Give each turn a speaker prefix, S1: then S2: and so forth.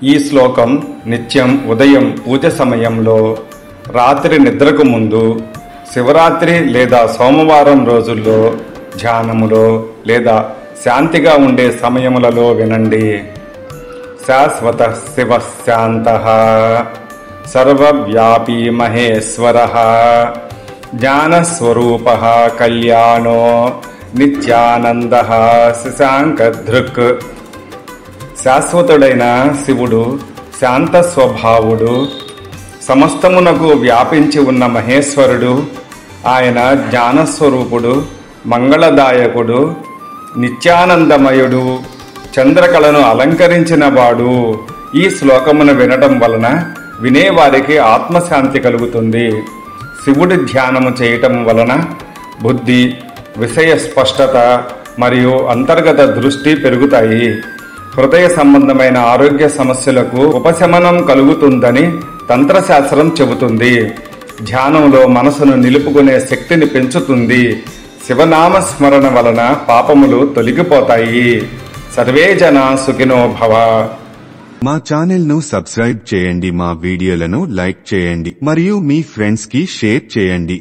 S1: ఈ శ్లోకం నిత్యం ఉదయం పూజ సమయంలో, రాత్రి నిద్రకు ముందు, శివరాత్రి లేదా సోమవారం రోజుల్లో, ధ్యానములో లేదా శాంతిగా ఉండే సమయములలో వినండి. శాశ్వత శివ శాంతః సర్వవ్యాపీ మహేశ్వరః జ్ఞానస్వరూపః కళ్యాణో నిత్యానందః శశాంకదృక్. శాశ్వతుడైన శివుడు శాంత స్వభావుడు, సమస్తమునకు వ్యాపించి ఉన్న మహేశ్వరుడు. ఆయన జ్ఞానస్వరూపుడు, మంగళదాయకుడు, నిత్యానందమయుడు, చంద్రకళను అలంకరించిన వాడు. ఈ శ్లోకమును వినటం వలన వినేవారికి ఆత్మశాంతి కలుగుతుంది. శివుడి ధ్యానము చేయటం వలన బుద్ధి, విషయ స్పష్టత మరియు అంతర్గత దృష్టి పెరుగుతాయి. హృదయ సంబంధమైన ఆరోగ్య సమస్యలకు ఉపశమనం కలుగుతుందని తంత్రశాస్త్రం చెబుతుంది. ధ్యానంలో మనసును నిలుపుకునే శక్తిని పెంచుతుంది. శివనామ స్మరణ వలన పాపములు తొలగిపోతాయి. సర్వే జనా సుఖినో భవ.
S2: మా ఛానల్ ను సబ్స్క్రైబ్ చేయండి, మా వీడియోలను లైక్ చేయండి మరియు మీ ఫ్రెండ్స్ కి షేర్ చేయండి.